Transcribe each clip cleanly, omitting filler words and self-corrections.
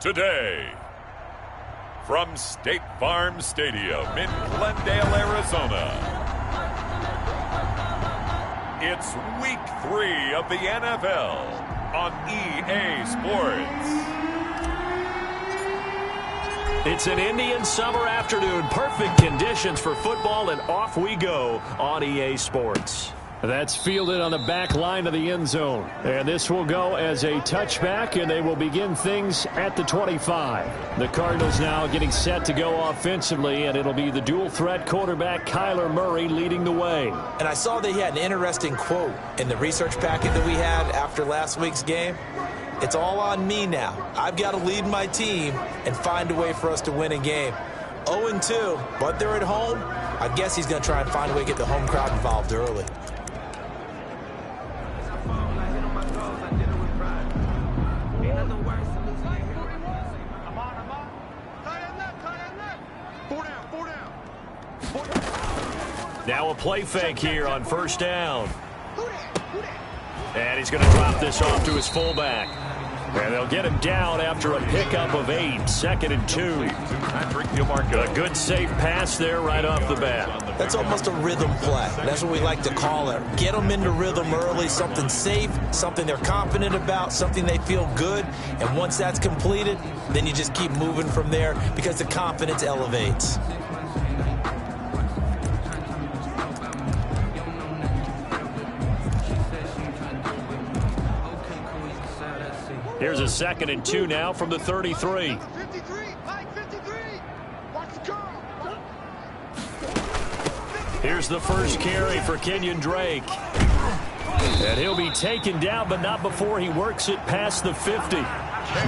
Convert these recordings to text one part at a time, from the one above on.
today. From State Farm Stadium in Glendale, Arizona, it's Week 3 of the NFL on EA Sports. It's an Indian summer afternoon. Perfect conditions for football, and off we go on EA Sports. That's fielded on the back line of the end zone. And this will go as a touchback, and they will begin things at the 25. The Cardinals now getting set to go offensively, and it'll be the dual-threat quarterback Kyler Murray leading the way. And I saw that he had an interesting quote in the research packet that we had after last week's game. It's all on me now. I've got to lead my team and find a way for us to win a game. 0-2, but they're at home. I guess he's going to try and find a way to get the home crowd involved early. Now a play fake here on first down. And he's going to drop this off to his fullback. And they'll get him down after a pickup of 8, 2nd and 2. A good safe pass there right off the bat. That's almost a rhythm play. That's what we like to call it. Get them into rhythm early, something safe, something they're confident about, something they feel good. And once that's completed, then you just keep moving from there because the confidence elevates. Here's a 2nd and 2 now from the 33. Here's the first carry for Kenyon Drake. And he'll be taken down, but not before he works it past the 50.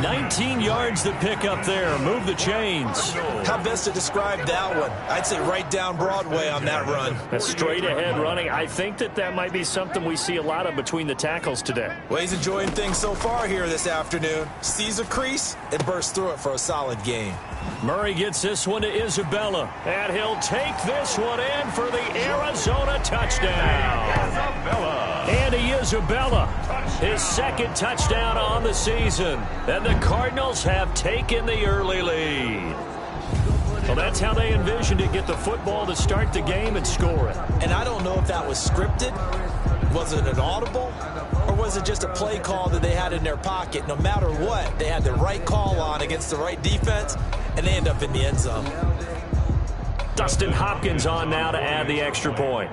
19 yards to pick up there. Move the chains. How best to describe that one? I'd say right down Broadway on that run. A straight ahead running. I think that might be something we see a lot of between the tackles today. Well, he's enjoying things so far here this afternoon. Sees a crease and bursts through it for a solid gain. Murray gets this one to Isabella. And he'll take this one in for the Arizona touchdown. Andy Isabella, his 2nd touchdown on the season. And the Cardinals have taken the early lead. Well, that's how they envisioned it. Get the football to start the game and score it. And I don't know if that was scripted. Was it an audible? Or was it just a play call that they had in their pocket? No matter what, they had the right call on against the right defense, and they end up in the end zone. Dustin Hopkins on now to add the extra point.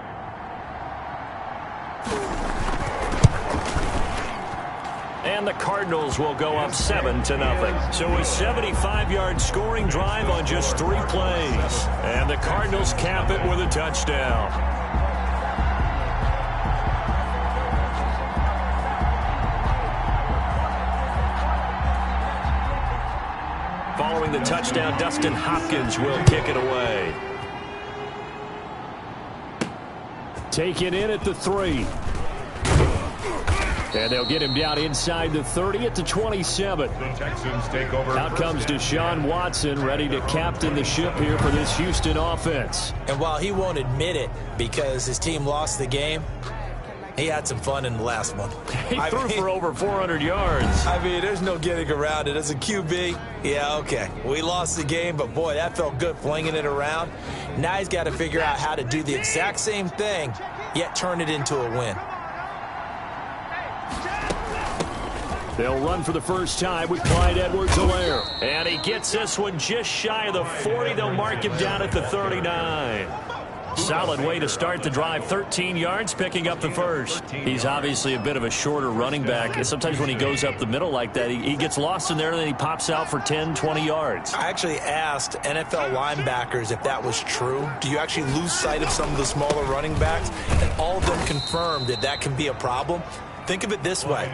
And the Cardinals will go up 7-0. So a 75-yard scoring drive on just 3 plays. And the Cardinals cap it with a touchdown. Following the touchdown, Dustin Hopkins will kick it away. Take it in at the 3. And they'll get him down inside the 30 at the 27. The Texans take over. Out comes Deshaun Watson, ready to captain the ship here for this Houston offense. And while he won't admit it because his team lost the game, he had some fun in the last one. He threw for over 400 yards. I mean, there's no getting around it. As a QB, yeah, okay. We lost the game, but boy, that felt good flinging it around. Now he's got to figure out how to do the exact same thing, yet turn it into a win. They'll run for the first time with Clyde Edwards-Helaire. And he gets this one just shy of the 40. They'll mark him down at the 39. Solid way to start the drive. 13 yards, picking up the first. He's obviously a bit of a shorter running back. Sometimes when he goes up the middle like that, he gets lost in there, and then he pops out for 10, 20 yards. I actually asked NFL linebackers if that was true. Do you actually lose sight of some of the smaller running backs? And all of them confirmed that that can be a problem. Think of it this way.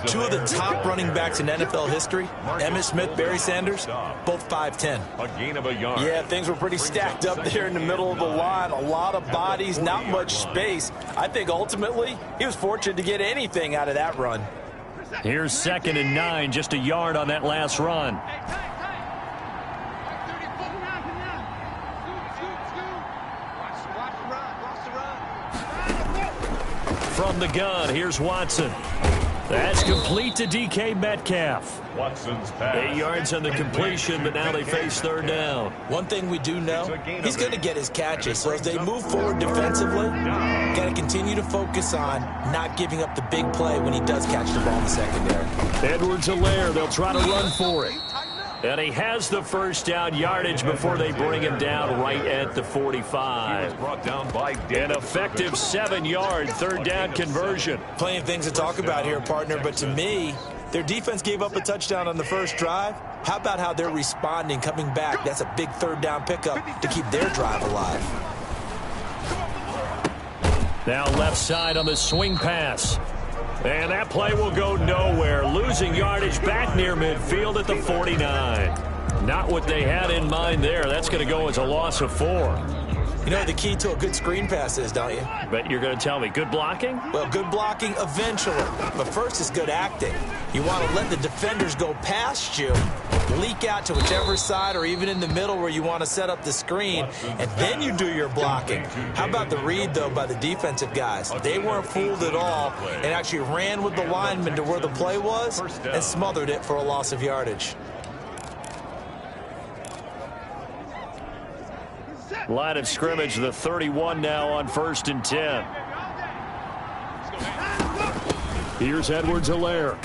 2 of the top running backs in NFL history, Emmitt Smith, Barry Sanders, both 5'10". A gain of a yard. Yeah, things were pretty stacked up there in the middle of the line. A lot of bodies, not much space. I think ultimately he was fortunate to get anything out of that run. Here's 2nd and 9, just a yard on that last run. From the gun, here's Watson. That's complete to DK Metcalf. Watson's pass. 8 yards on the completion, but now they face third down. One thing we do know, he's going to get his catches. So as they move forward defensively, got to continue to focus on not giving up the big play when he does catch the ball in the secondary. Edwards-Helaire, they'll try to run for it. And he has the first down yardage before they bring him down right at the 45. Brought down by An effective 7-yard third down conversion. Plenty of things to talk about here, partner, but to me, their defense gave up a touchdown on the first drive. How about how they're responding, coming back? That's a big third down pickup to keep their drive alive. Now left side on the swing pass. And that play will go nowhere. Losing yardage back near midfield at the 49. Not what they had in mind there. That's going to go as a loss of 4. You know what the key to a good screen pass is, don't you? But you're going to tell me, good blocking? Well, good blocking eventually. But first is good acting. You want to let the defenders go past you, leak out to whichever side or even in the middle where you want to set up the screen, and then you do your blocking. How about the read, though, by the defensive guys? They weren't fooled at all and actually ran with the lineman to where the play was and smothered it for a loss of yardage. Line of scrimmage, the 31 now on 1st and 10. Here's Edwards-Helaire.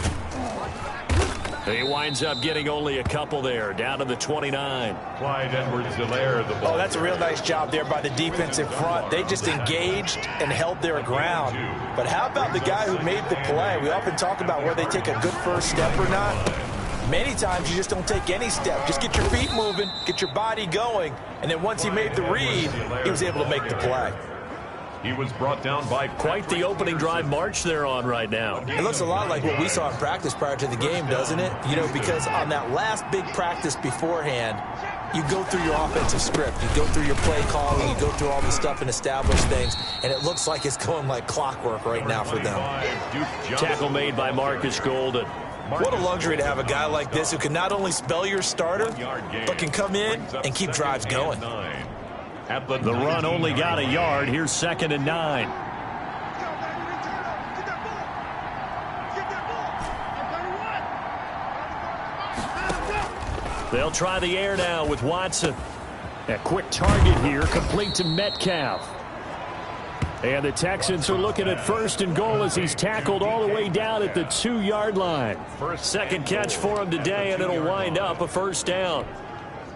He winds up getting only a couple there, down to the 29. Clyde Edwards-Helaire, the ball. Oh, that's a real nice job there by the defensive front. They just engaged and held their ground. But how about the guy who made the play? We often talk about where they take a good first step or not. Many times you just don't take any step. Just get your feet moving, get your body going, and then once he made the read, he was able to make the play. He was brought down by quite the opening drive march they're on right now. It looks a lot like what we saw in practice prior to the game, doesn't it? You know, because on that last big practice beforehand, you go through your offensive script. You go through your play calling. You go through all the stuff and establish things. And it looks like it's going like clockwork right now for them. Tackle made by Marcus Golden. What a luxury to have a guy like this who can not only spell your starter, but can come in and keep drives going. The run only got a yard. Here's 2nd and 9. They'll try the air now with Watson. A quick target here, complete to Metcalf. And the Texans are looking at 1st and goal as he's tackled all the way down at the 2-yard line. Second catch for him today, and it'll wind up a first down.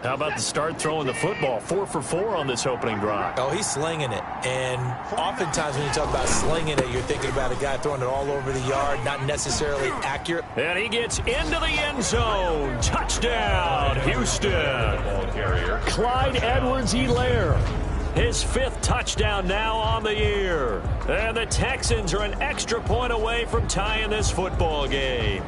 How about the start throwing the football? 4 for 4 on this opening drive. Oh, he's slinging it. And oftentimes when you talk about slinging it, you're thinking about a guy throwing it all over the yard, not necessarily accurate. And he gets into the end zone. Touchdown, Houston. Clyde Edwards-Helaire. His 5th touchdown now on the year. And the Texans are an extra point away from tying this football game.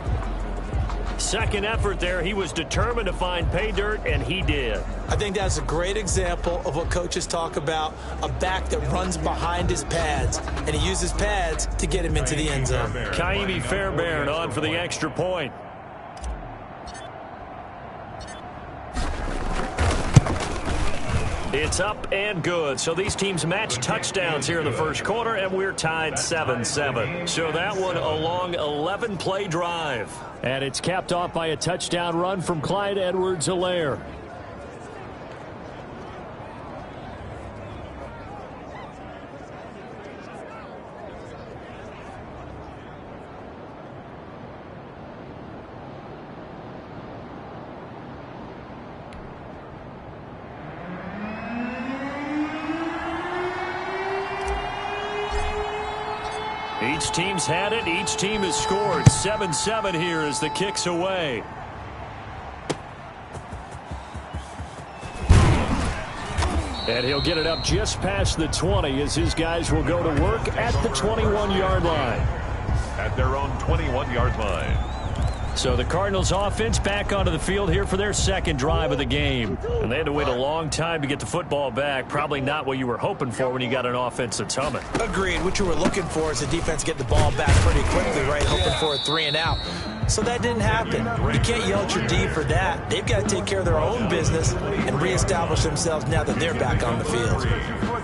Second effort there, he was determined to find pay dirt, and he did. I think that's a great example of what coaches talk about, a back that runs behind his pads, and he uses pads to get him into the end zone. Kaimi Fairbairn on for the extra point. It's up and good. So these teams match touchdowns here in the first quarter, and we're tied 7-7. So that one a long 11-play drive. And it's capped off by a touchdown run from Clyde Edwards-Helaire. Each team's had it. Each team has scored. 7-7 here as the kick's away. And he'll get it up just past the 20 as his guys will go to work at the 21-yard line. At their own 21-yard line. So the Cardinals offense back onto the field here for their second drive of the game. And they had to wait a long time to get the football back. Probably not what you were hoping for when you got an offense that's humming. Agreed. What you were looking for is the defense get the ball back pretty quickly, right? Hoping for a 3 and out. So that didn't happen. You can't yell at your D for that. They've got to take care of their own business and reestablish themselves now that they're back on the field.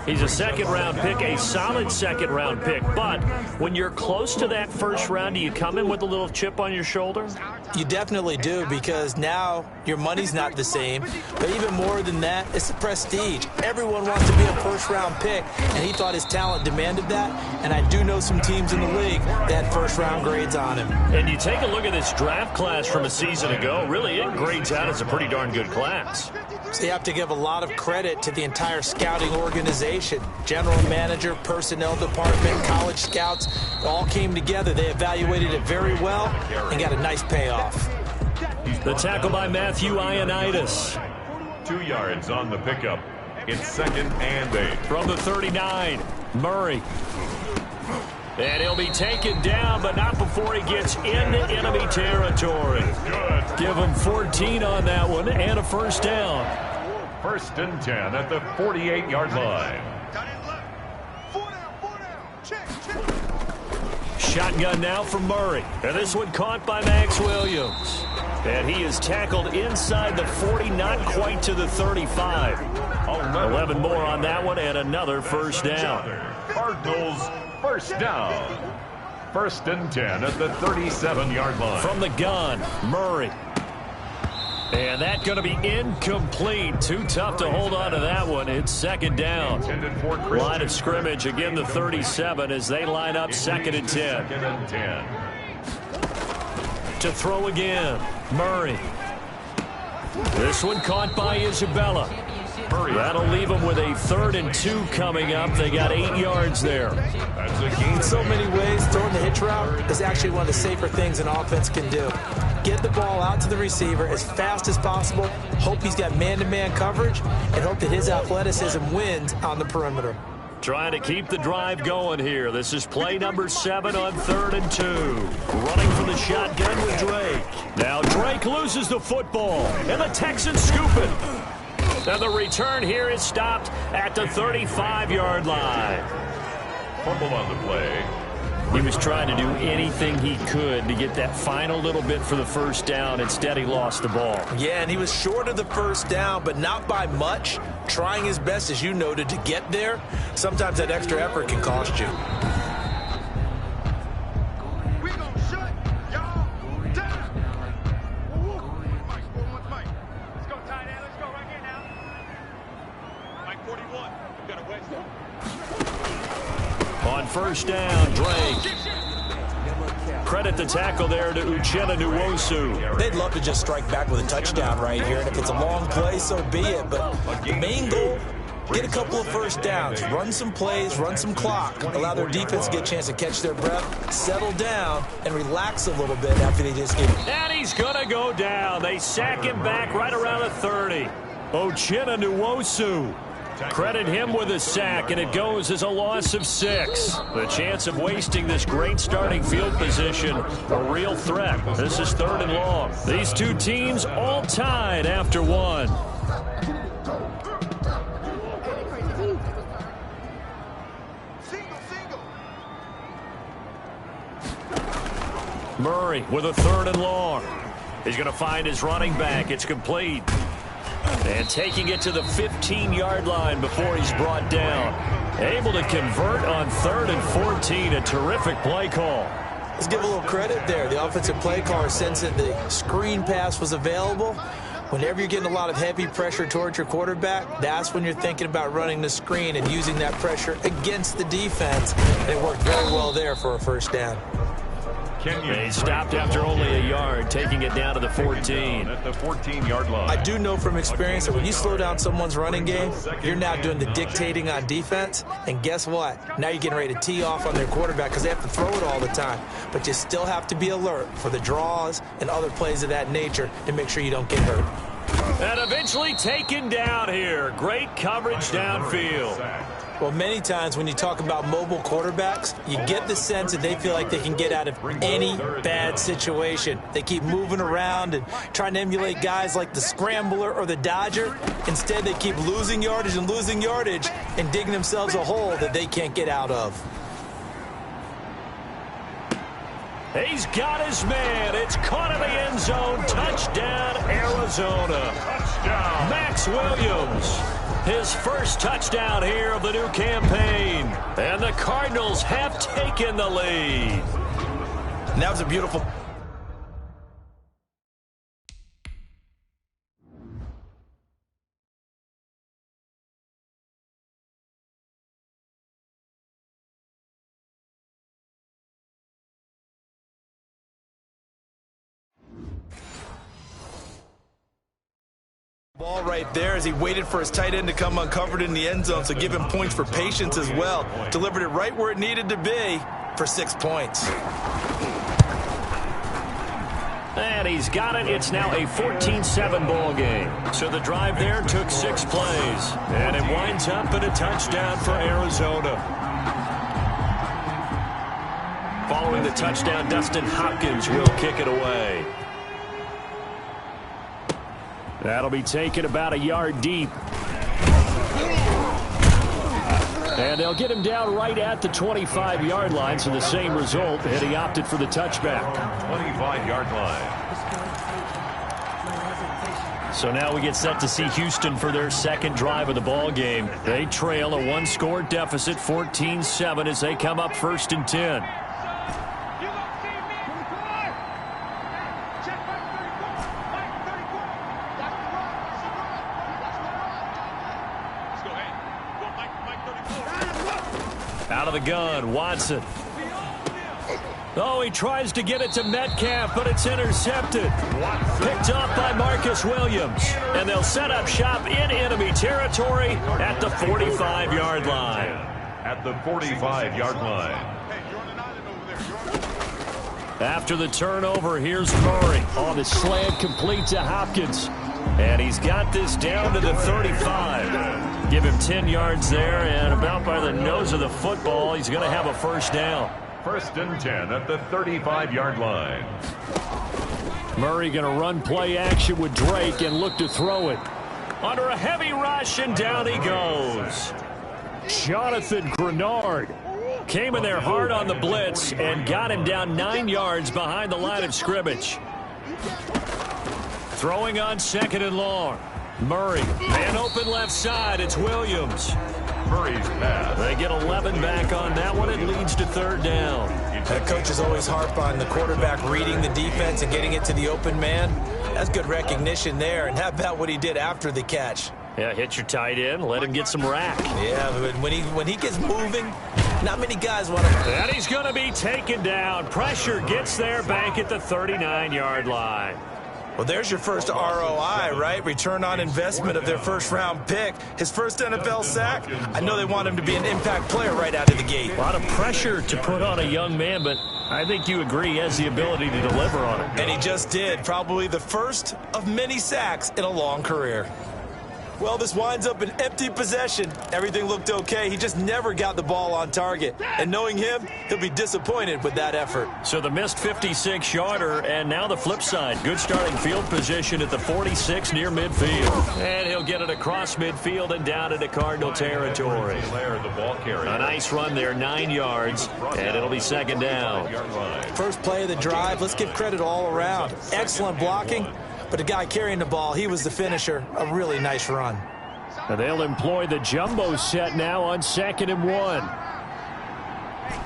He's a second-round pick, a solid second-round pick. But when you're close to that first round, do you come in with a little chip on your shoulder? You definitely do, because now your money's not the same. But even more than that, it's the prestige. Everyone wants to be a first-round pick, and he thought his talent demanded that. And I do know some teams in the league that had first-round grades on him. And you take a look at this draft class from a season ago, really it grades out as a pretty darn good class. So you have to give a lot of credit to the entire scouting organization. General manager, personnel department, college scouts, all came together. They evaluated it very well and got a nice payoff. The tackle by Matthew Ioannidis. 2 yards on the pickup. It's 2nd and 8. From the 39, Murray. And he'll be taken down, but not before he gets into enemy territory. Good. Give him 14 on that one and a first down. 1st and 10 at the 48-yard line. Shotgun now from Murray. And this one caught by Max Williams. And he is tackled inside the 40, not quite to the 35. 11 more on that one and another first down. Cardinals first down. 1st and 10 at the 37-yard line. From the gun, Murray. And that's going to be incomplete. Too tough to hold on to that one. It's 2nd down. Line of scrimmage, again the 37 as they line up 2nd and 10. 2nd and 10. To throw again, Murray. This one caught by Isabella. That'll leave them with a 3rd and 2 coming up. They got 8 yards there. That's a gain. In so many ways, throwing the hitch route is actually one of the safer things an offense can do. Get the ball out to the receiver as fast as possible, hope he's got man-to-man coverage, and hope that his athleticism wins on the perimeter. Trying to keep the drive going here. This is play number 7 on 3rd and 2. Running from the shotgun with Drake. Now Drake loses the football, and the Texans scoop it. And the return here is stopped at the 35-yard line. Fumble on the play. He was trying to do anything he could to get that final little bit for the first down. Instead, he lost the ball. Yeah, and he was short of the first down, but not by much. Trying his best, as you noted, to get there. Sometimes that extra effort can cost you. We gonna shut y'all down. Let's go, tight end. Let's go right here now. Mike 41. We got a wedge. On first down, Drake. Credit the tackle there to Uchenna Nwosu. They'd love to just strike back with a touchdown right here, and if it's a long play, so be it. But the main goal, get a couple of first downs, run some plays, run some clock, allow their defense to get a chance to catch their breath, settle down, and relax a little bit after they just get it. And he's going to go down. They sack him back right around the 30. Uchenna Nwosu. Credit him with a sack, and it goes as a loss of 6. The chance of wasting this great starting field position, a real threat. This is 3rd and long. These two teams all tied after 1. Murray with a 3rd and long. He's going to find his running back. It's complete. And taking it to the 15-yard line before he's brought down. Able to convert on 3rd and 14. A terrific play call. Let's give a little credit there. The offensive play caller sensed that the screen pass was available. Whenever you're getting a lot of heavy pressure towards your quarterback, that's when you're thinking about running the screen and using that pressure against the defense. And it worked very well there for a first down. He stopped after only a yard, taking it down to the 14. At the 14-yard line. I do know from experience that when you slow down someone's running game, you're now doing the dictating on defense. And guess what? Now you're getting ready to tee off on their quarterback because they have to throw it all the time. But you still have to be alert for the draws and other plays of that nature to make sure you don't get hurt. And eventually taken down here. Great coverage downfield. Well, many times when you talk about mobile quarterbacks, you get the sense that they feel like they can get out of any bad situation. They keep moving around and trying to emulate guys like the Scrambler or the Dodger. Instead, they keep losing yardage and digging themselves a hole that they can't get out of. He's got his man. It's caught in the end zone. Touchdown, Arizona. Touchdown. Max Williams. His first touchdown here of the new campaign. And the Cardinals have taken the lead. And that was a beautiful... Ball right there as he waited for his tight end to come uncovered in the end zone, so give him points for patience as well. Delivered it right where it needed to be for 6 points. And he's got it. It's now a 14-7 ball game. So the drive there took 6 plays. And it winds up in a touchdown for Arizona. Following the touchdown, Dustin Hopkins will kick it away. That'll be taken about a yard deep. And they'll get him down right at the 25-yard line, so the same result, and he opted for the touchback. 25-yard line. So now we get set to see Houston for their second drive of the ball game. They trail a one-score deficit, 14-7, as they come up 1st and 10. Out of the gun, Watson. Oh, he tries to get it to Metcalf, but it's intercepted. Picked off by Marcus Williams. And they'll set up shop in enemy territory at the 45-yard line. At the 45-yard line. After the turnover, here's Murray on the slant, complete to Hopkins. And he's got this down to the 35. Give him 10 yards there, and about by the nose of the football, he's going to have a first down. 1st and 10 at the 35-yard line. Murray going to run play action with Drake and look to throw it. Under a heavy rush, and down he goes. Jonathan Grenard came in there hard on the blitz and got him down 9 yards behind the line of scrimmage. Throwing on 2nd and long. Murray, man open left side. It's Williams. Murray's pass. They get 11 back on that one. It leads to 3rd down. That coach is always harp on the quarterback reading the defense and getting it to the open man. That's good recognition there. And how about what he did after the catch? Yeah, hit your tight end. Let him get some rack. Yeah, when he gets moving, not many guys want to. And he's going to be taken down. Pressure gets there back at the 39-yard line. Well, there's your first ROI, right? Return on investment of their first-round pick. His first NFL sack. I know they want him to be an impact player right out of the gate. A lot of pressure to put on a young man, but I think you agree he has the ability to deliver on it. And he just did. Probably the first of many sacks in a long career. Well, this winds up an empty possession. Everything looked okay. He just never got the ball on target. And knowing him, he'll be disappointed with that effort. So the missed 56-yarder, and now the flip side. Good starting field position at the 46 near midfield. And he'll get it across midfield and down into Cardinal territory. A nice run there, 9 yards, and it'll be 2nd down. First play of the drive. Let's give credit all around. Excellent blocking. But the guy carrying the ball, he was the finisher. A really nice run. And they'll employ the jumbo set now on 2nd and 1. Hey,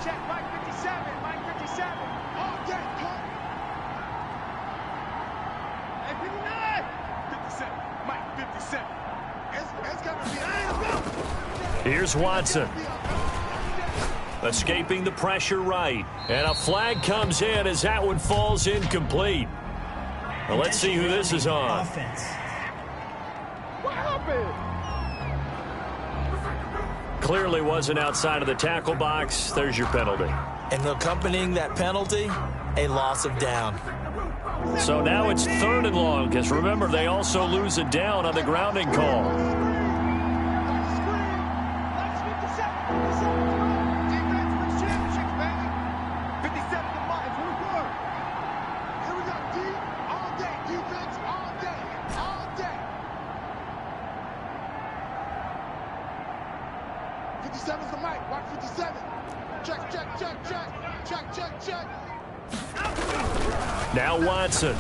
check Mike 57. Mike 57. All day. Hey, 59. 57. Mike 57. It's got to be. Here's Watson. Escaping the pressure right. And a flag comes in as that one falls incomplete. Well, let's see who this is on. Offense. What happened? Clearly wasn't outside of the tackle box. There's your penalty. And accompanying that penalty, a loss of down. So now it's 3rd and long, because remember, they also lose a down on the grounding call. Now Watson.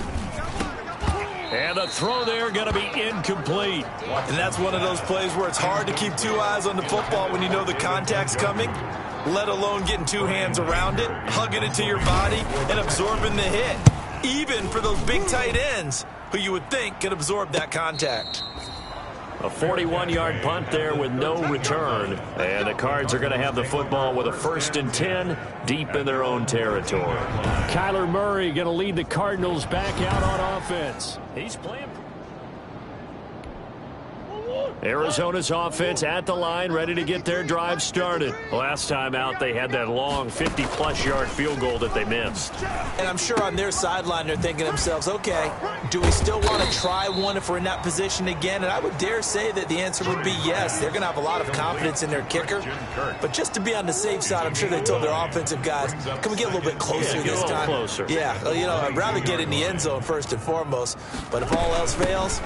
And the throw there going to be incomplete. And that's one of those plays where it's hard to keep two eyes on the football when you know the contact's coming, let alone getting two hands around it, hugging it to your body, and absorbing the hit. Even for those big tight ends who you would think could absorb that contact. A 41-yard punt there with no return. And the Cards are going to have the football with a 1st and 10 deep in their own territory. Kyler Murray going to lead the Cardinals back out on offense. He's playing. Arizona's offense at the line, ready to get their drive started. Last time out, they had that long 50-plus-yard field goal that they missed. And I'm sure on their sideline, they're thinking to themselves, okay, do we still want to try one if we're in that position again? And I would dare say that the answer would be yes. They're going to have a lot of confidence in their kicker. But just to be on the safe side, I'm sure they told their offensive guys, can we get a little bit closer this time? Closer. Yeah, you know, I'd rather get in the end zone first and foremost. But if all else fails,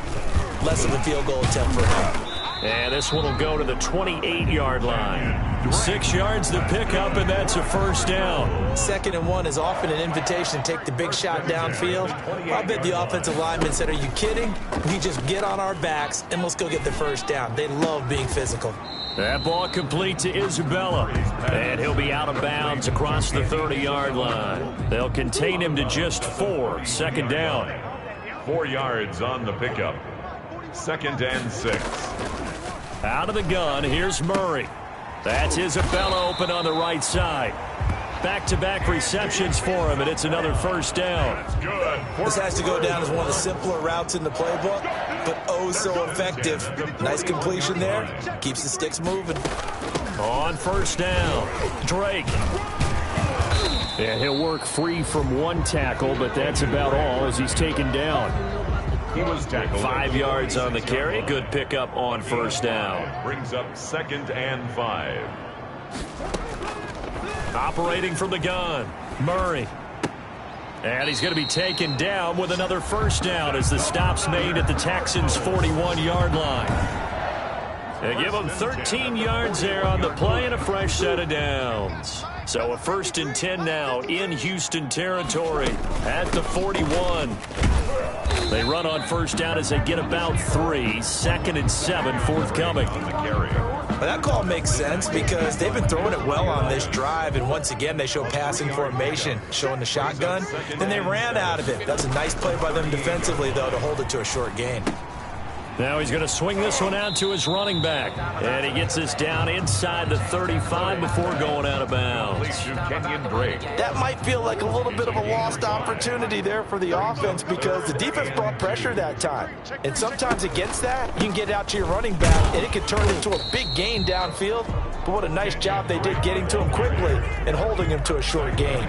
less of a field goal attempt for him. And this one will go to the 28-yard line. 6 yards to pick up, and that's a 1st down. 2nd and 1 is often an invitation to take the big shot downfield. I bet the offensive lineman said, are you kidding? We just get on our backs, and let's go get the 1st down. They love being physical. That ball complete to Isabella. And he'll be out of bounds across the 30-yard line. They'll contain him to just 4. 2nd down. 4 yards on the pickup. 2nd and 6. Out of the gun, here's Murray. That's Isabella open on the right side. Back-to-back receptions for him, and it's another 1st down. This has to go down as one of the simpler routes in the playbook, but oh so effective. Nice completion there. Keeps the sticks moving. On 1st down, Drake. And he'll work free from one tackle, but that's about all as he's taken down. He was tackled. 5 yards on the carry. Good pickup on 1st down. Brings up 2nd and 5. Operating from the gun, Murray. And he's going to be taken down with another 1st down as the stop's made at the Texans' 41-yard line. They give him 13 yards there on the play and a fresh set of downs. So a 1st and 10 now in Houston territory at the 41. They run on 1st down as they get about 3. 2nd and 7 forthcoming. Well, that call makes sense because they've been throwing it well on this drive, and once again they show passing formation, showing the shotgun. Then they ran out of it. That's a nice play by them defensively, though, to hold it to a short gain. Now he's going to swing this one out to his running back. And he gets this down inside the 35 before going out of bounds. That might feel like a little bit of a lost opportunity there for the offense because the defense brought pressure that time. And sometimes against that, you can get out to your running back, and it can turn into a big gain downfield. But what a nice job they did getting to him quickly and holding him to a short gain.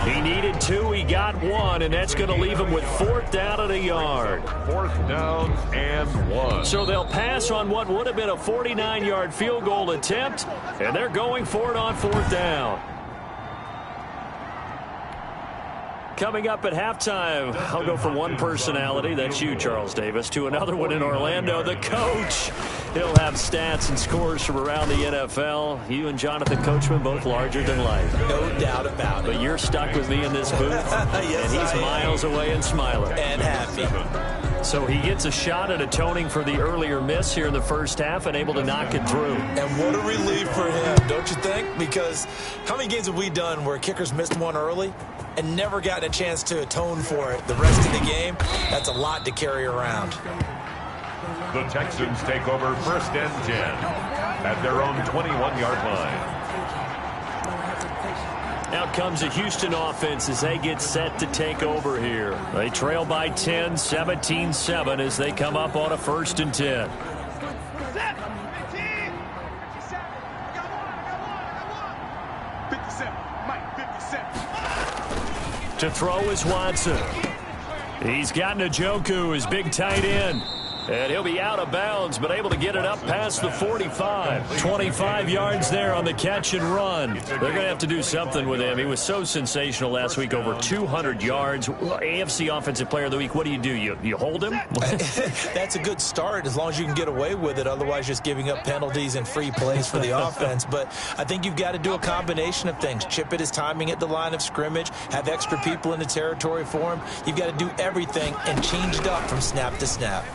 He needed 2, he got 1, and that's going to leave him with 4th down at a yard. 4th down and 1. So they'll pass on what would have been a 49-yard field goal attempt, and they're going for it on 4th down. Coming up at halftime, I'll go from one personality, that's you, Charles Davis, to another one in Orlando, the coach. He'll have stats and scores from around the NFL. You and Jonathan Coachman, both larger than life. No doubt about it. But you're stuck with me in this booth, yes, and he's miles away and smiling. And happy. So he gets a shot at atoning for the earlier miss here in the 1st half and able to knock it through. And what a relief for him, don't you think? Because how many games have we done where kickers missed one early and never gotten a chance to atone for it the rest of the game? That's a lot to carry around. The Texans take over 1st and 10 at their own 21-yard line. Out comes the Houston offense as they get set to take over here. They trail by 10, 17-7 as they come up on a 1st and 10. To throw is Watson. He's got Njoku, his big tight end. And he'll be out of bounds, but able to get it up past the 45. 25 yards there on the catch and run. They're going to have to do something with him. He was so sensational last week, over 200 yards. AFC Offensive Player of the Week, what do? You hold him? That's a good start as long as you can get away with it. Otherwise, just giving up penalties and free plays for the offense. But I think you've got to do a combination of things. Chip at his timing at the line of scrimmage, have extra people in the territory for him. You've got to do everything and change it up from snap to snap.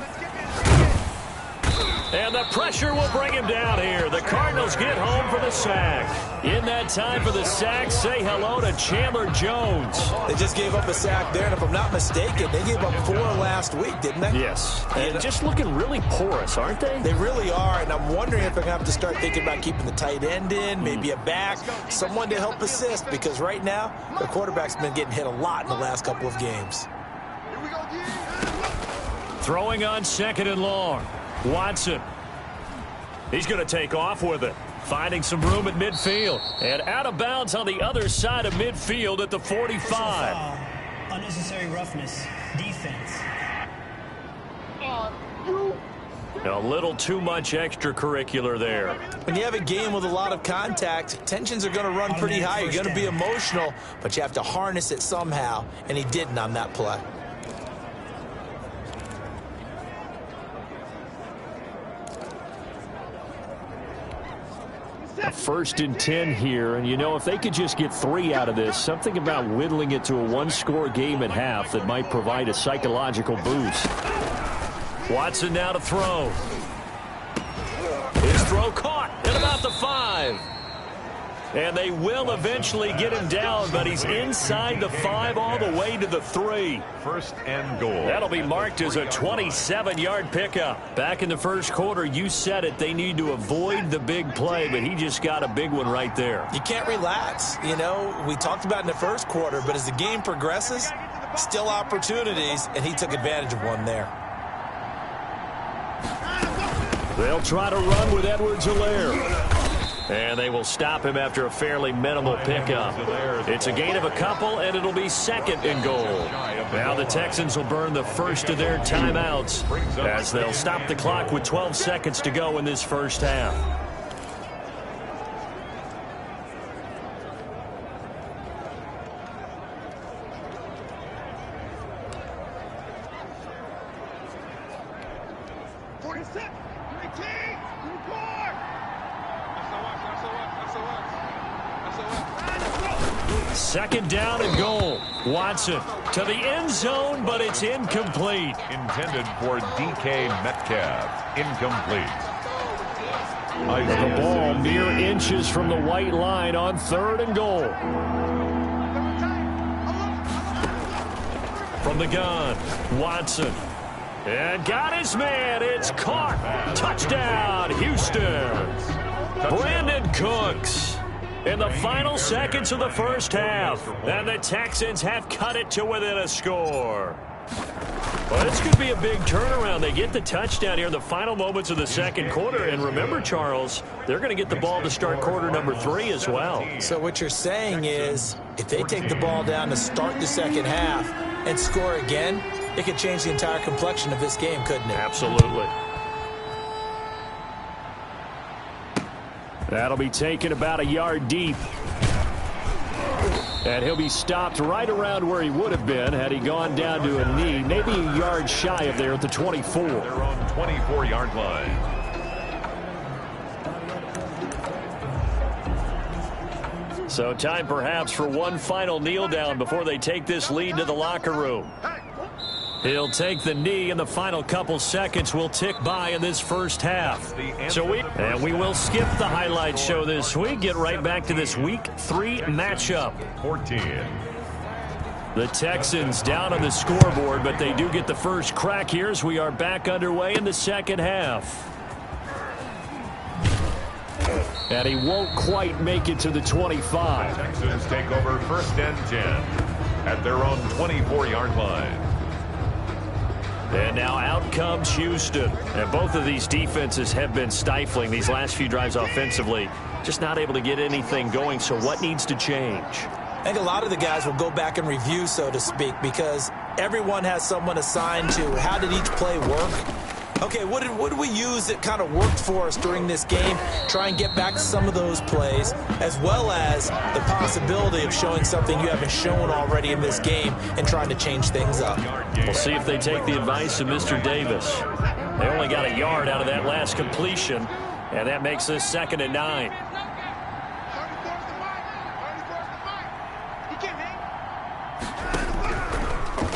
And the pressure will bring him down here. The Cardinals get home for the sack. In that time for the sack, say hello to Chandler Jones. They just gave up a sack there, and if I'm not mistaken, they gave up 4 last week, didn't they? Yes. And just looking really porous, aren't they? They really are, and I'm wondering if they're going to have to start thinking about keeping the tight end in, maybe a back, someone to help assist, because right now, their quarterback's been getting hit a lot in the last couple of games. Throwing on 2nd and long. Watson. He's going to take off with it. Finding some room at midfield. And out of bounds on the other side of midfield at the 45. Unnecessary roughness. Defense. A little too much extracurricular there. When you have a game with a lot of contact, tensions are going to run pretty high. You're going to be emotional, but you have to harness it somehow, and he didn't on that play. A 1st and 10 here, and you know, if they could just get 3 out of this, something about whittling it to a 1-score game at half that might provide a psychological boost. Watson now to throw. His throw caught at about the 5. And they will eventually get him down, but he's inside the 5 all the way to the 3. 1st and goal. That'll be marked as a 27-yard pickup. Back in the first quarter, you said it, they need to avoid the big play, but he just got a big one right there. You can't relax. You know, we talked about in the first quarter, but as the game progresses, still opportunities, and he took advantage of one there. They'll try to run with Edwards-Helaire. And they will stop him after a fairly minimal pickup. It's a gain of a couple, and it'll be 2nd and goal. Now the Texans will burn the first of their timeouts as they'll stop the clock with 12 seconds to go in this first half. Second down and goal. Watson to the end zone, but it's incomplete. Intended for DK Metcalf. Incomplete. The ball mere inches from the white line on 3rd and goal. From the gun, Watson. And got his man. It's caught. Touchdown, Houston. Brandon Cooks. In the final seconds of the first half, and the Texans have cut it to within a score. Well, this could be a big turnaround. They get the touchdown here in the final moments of the second quarter. And remember, Charles, they're going to get the ball to start quarter number 3 as well. So what you're saying is, if they take the ball down to start the second half and score again, it could change the entire complexion of this game, couldn't it? Absolutely. That'll be taken about a yard deep. And he'll be stopped right around where he would have been had he gone down to a knee, maybe a yard shy of there at the 24. Their own 24-yard line. So time perhaps for one final kneel down before they take this lead to the locker room. He'll take the knee, and the final couple seconds will tick by in this first half. So we will skip the highlight show this week. Get right back to this Week 3 matchup. 14. The Texans down on the scoreboard, but they do get the first crack here as we are back underway in the second half. And he won't quite make it to the 25. Texans take over 1st and 10 at their own 24-yard line. And now out comes Houston. And both of these defenses have been stifling these last few drives offensively. Just not able to get anything going. So what needs to change? I think a lot of the guys will go back and review, so to speak, because everyone has someone assigned to how did each play work. Okay, what did we use that kind of worked for us during this game? Try and get back to some of those plays, as well as the possibility of showing something you haven't shown already in this game and trying to change things up. We'll see if they take the advice of Mr. Davis. They only got a yard out of that last completion, and that makes this 2nd and 9.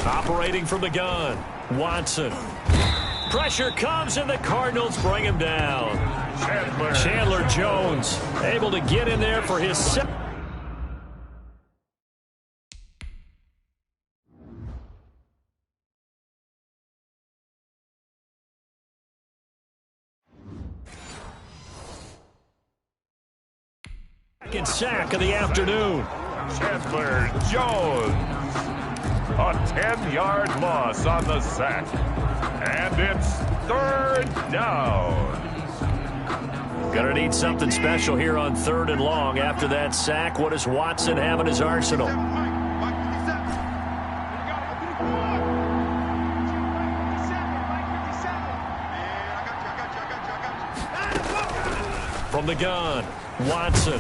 Operating from the gun, Watson. Pressure comes, and the Cardinals bring him down. Chandler Jones able to get in there for his second. Second sack of the afternoon. Chandler Jones. A 10-yard loss on the sack. And it's 3rd down. Gonna need something special here on 3rd and long after that sack. What does Watson have in his arsenal? From the gun, Watson.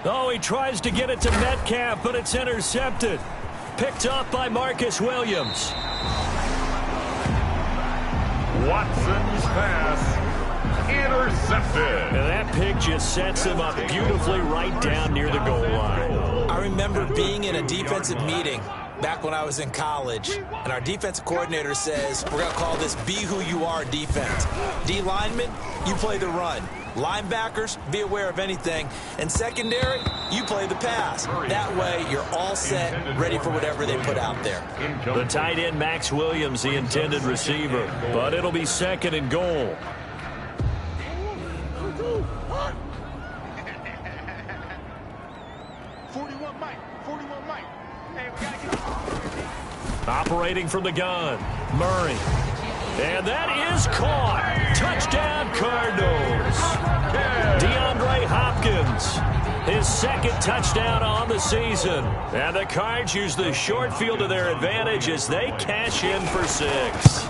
Oh, he tries to get it to Metcalf, but it's intercepted. Picked up by Marcus Williams. Watson's pass intercepted. And that pick just sets him up beautifully right down near the goal line. I remember being in a defensive meeting back when I was in college, and our defensive coordinator says, we're going to call this Be Who You Are defense. D linemen, you play the run. Linebackers, be aware of anything. And secondary, you play the pass. That way, you're all set, ready for whatever they put out there. The tight end, Max Williams, the intended receiver. But it'll be 2nd and goal. Operating from the gun, Murray. And that is caught. Touchdown, Cardinals. DeAndre Hopkins, his 2nd touchdown on the season. And the Cards use the short field to their advantage as they cash in for 6.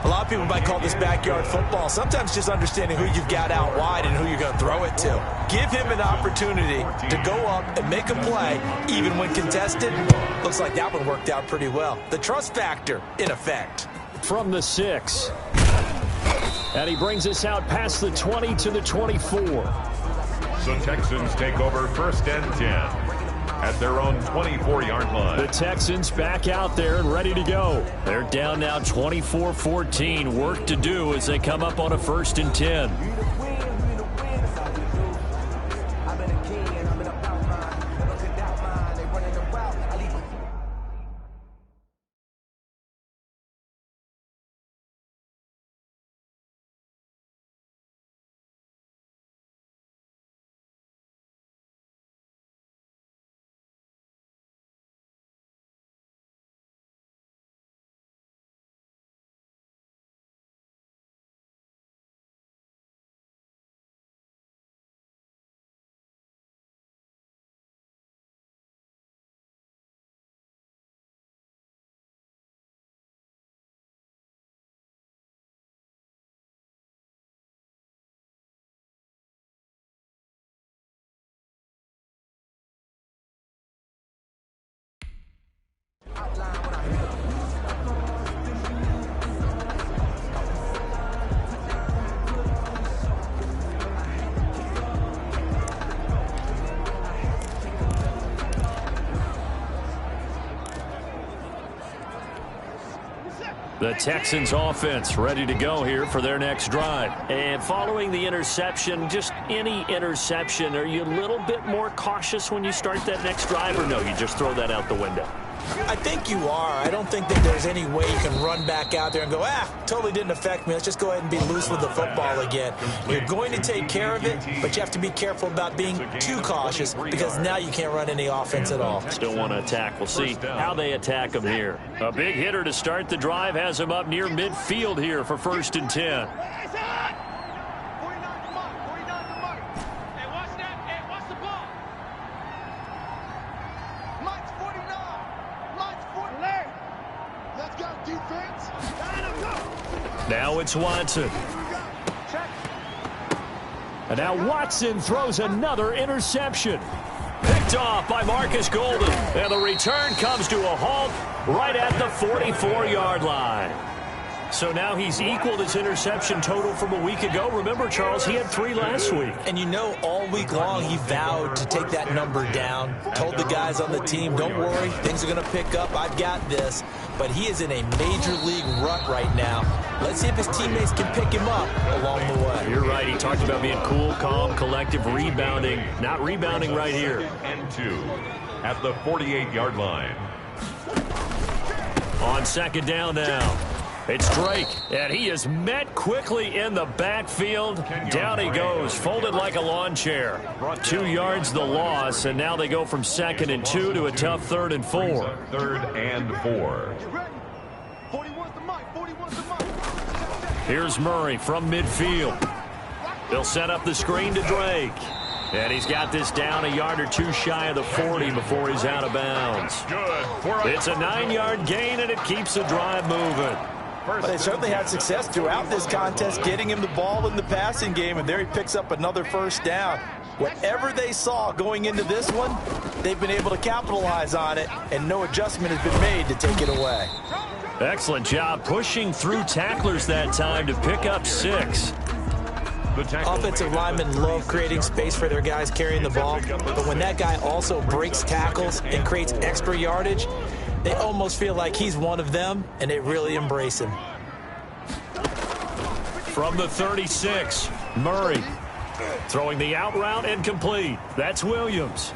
A lot of people might call this backyard football. Sometimes just understanding who you've got out wide and who you're going to throw it to. Give him an opportunity to go up and make a play, even when contested. Looks like that one worked out pretty well. The trust factor, in effect. From the 6. And he brings us out past the 20 to the 24. The Texans take over 1st and 10. At their own 24-yard line. The Texans back out there and ready to go. They're down now 24-14. Work to do as they come up on a 1st and 10. The Texans offense ready to go here for their next drive. And following the interception, just any interception, are you a little bit more cautious when you start that next drive, or no, you just throw that out the window? I think you are. I don't think that there's any way you can run back out there and go, totally didn't affect me. Let's just go ahead and be loose with the football again. You're going to take care of it, but you have to be careful about being too cautious because now you can't run any offense at all. Still want to attack. We'll see how they attack them here. A big hitter to start the drive has him up near midfield here for 1st and 10. Now it's Watson. And now Watson throws another interception. Picked off by Marcus Golden. And the return comes to a halt right at the 44-yard line. So now he's equaled his interception total from a week ago. Remember, Charles, he had 3 last week. And you know, all week long he vowed to take that number down. Told the guys on the team, don't worry, things are going to pick up. I've got this. But he is in a major league rut right now. Let's see if his teammates can pick him up along the way. You're right. He talked about being cool, calm, collective, rebounding. Not rebounding right here. And 2 at the 48-yard line. On second down now. It's Drake, and he is met quickly in the backfield. Down he goes, folded like a lawn chair. 2 yards the loss, and now they go from 2nd and 2 to a tough 3rd and 4. 3rd and 4. Here's Murray from midfield. They'll set up the screen to Drake. And he's got this down a yard or 2 shy of the 40 before he's out of bounds. It's a 9-yard gain, and it keeps the drive moving. But they certainly had success throughout this contest getting him the ball in the passing game, and there he picks up another first down. Whatever they saw going into this one, they've been able to capitalize on it, and no adjustment has been made to take it away. Excellent job pushing through tacklers that time to pick up 6. Offensive linemen love creating space for their guys carrying the ball, but when that guy also breaks tackles and creates extra yardage, they almost feel like he's one of them, and they really embrace him. From the 36, Murray throwing the out route incomplete. That's Williams.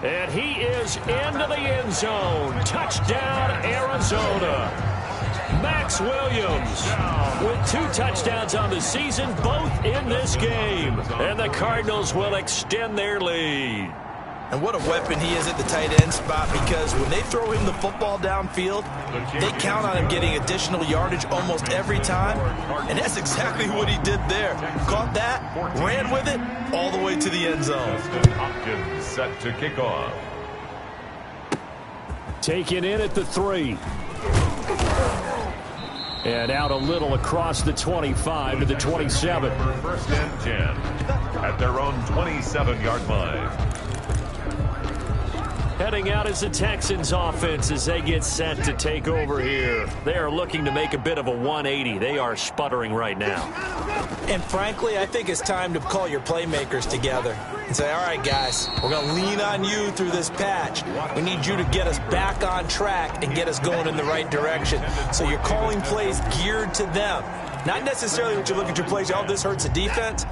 And he is into the end zone. Touchdown, Arizona. Max Williams with 2 touchdowns on the season, both in this game. And the Cardinals will extend their lead. And what a weapon he is at the tight end spot, because when they throw him the football downfield, they count on him getting additional yardage almost every time. And that's exactly what he did there. Caught that, ran with it, all the way to the end zone. Hopkins set to kick off. Taken in at the 3. And out a little across the 25 to the 27. 1st and 10 at their own 27-yard line. Heading out is the Texans offense as they get set to take over here. They are looking to make a bit of a 180. They are sputtering right now. And frankly, I think it's time to call your playmakers together and say, all right, guys, we're going to lean on you through this patch. We need you to get us back on track and get us going in the right direction. So you're calling plays geared to them. Not necessarily what you look at your plays, oh, this hurts the defense.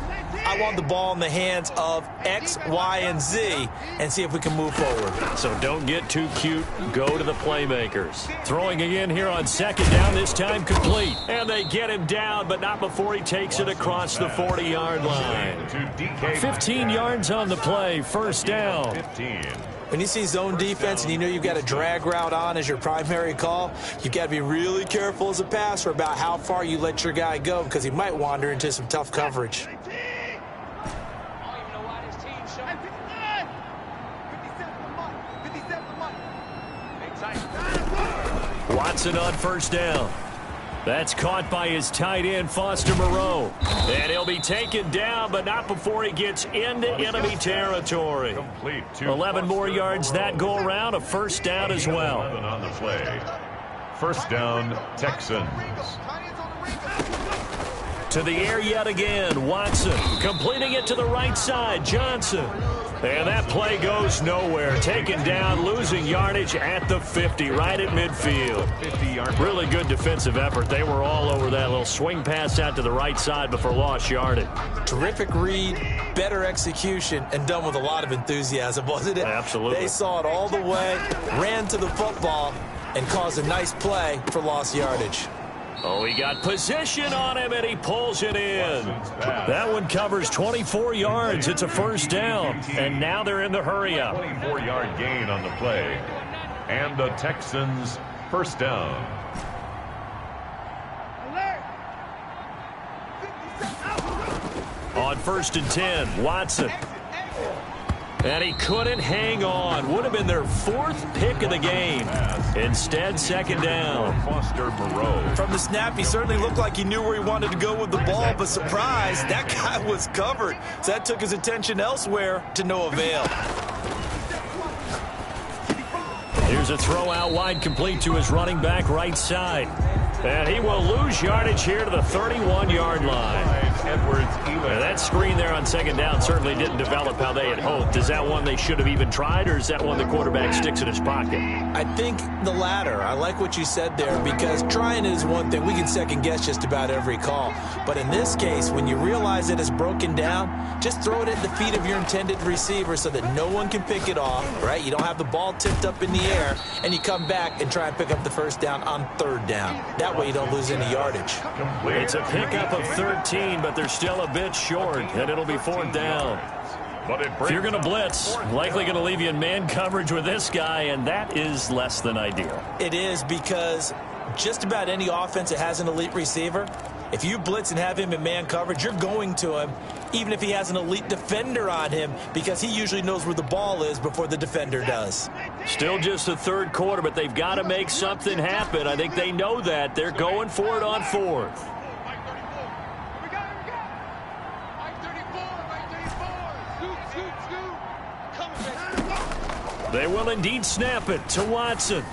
I want the ball in the hands of X, Y, and Z and see if we can move forward. So don't get too cute. Go to the playmakers. Throwing again here on second down, this time complete. And they get him down, but not before he takes it across the 40-yard line. 15 yards on the play, 1st down. 15. When you see zone defense and you know you've got a drag route on as your primary call, you've got to be really careful as a passer about how far you let your guy go, because he might wander into some tough coverage. Watson on 1st down. That's caught by his tight end, Foster Moreau. And he'll be taken down, but not before he gets into enemy territory. 11 more yards that go around, a 1st down as well. On the play. 1st down, Texans. To the air yet again, Watson completing it to the right side, Johnson. And that play goes nowhere. Taken down, losing yardage at the 50, right at midfield. Really good defensive effort. They were all over that little swing pass out to the right side before lost yardage. Terrific read, better execution, and done with a lot of enthusiasm, wasn't it? Absolutely. They saw it all the way, ran to the football, and caused a nice play for lost yardage. Oh, he got position on him, and he pulls it in. That one covers 24 yards. It's a 1st down, and now they're in the hurry-up. 24-yard gain on the play. And the Texans 1st down. On 1st and 10, Watson. And he couldn't hang on. Would have been their 4th pick of the game. Instead, second down. Foster Moreau. From the snap, he certainly looked like he knew where he wanted to go with the ball, but surprise, that guy was covered. So that took his attention elsewhere to no avail. Here's a throw out wide, complete to his running back right side. And he will lose yardage here to the 31-yard line. And that screen there on second down certainly didn't develop how they had hoped. Is that one they should have even tried, or is that one the quarterback sticks in his pocket? I think the latter. I like what you said there, because trying it is one thing. We can second-guess just about every call. But in this case, when you realize it is broken down, just throw it at the feet of your intended receiver so that no one can pick it off, right? You don't have the ball tipped up in the air, and you come back and try and pick up the first down on third down. That way you don't lose any yardage. It's a pickup of 13, but they're still a bit short, and it'll be fourth down. If you're going to blitz, likely going to leave you in man coverage with this guy, and that is less than ideal. It is, because just about any offense that has an elite receiver, if you blitz and have him in man coverage, you're going to him, even if he has an elite defender on him, because he usually knows where the ball is before the defender does. Still just the third quarter, but they've got to make something happen. I think they know that. They're going for it on fourth. They will indeed snap it to Watson.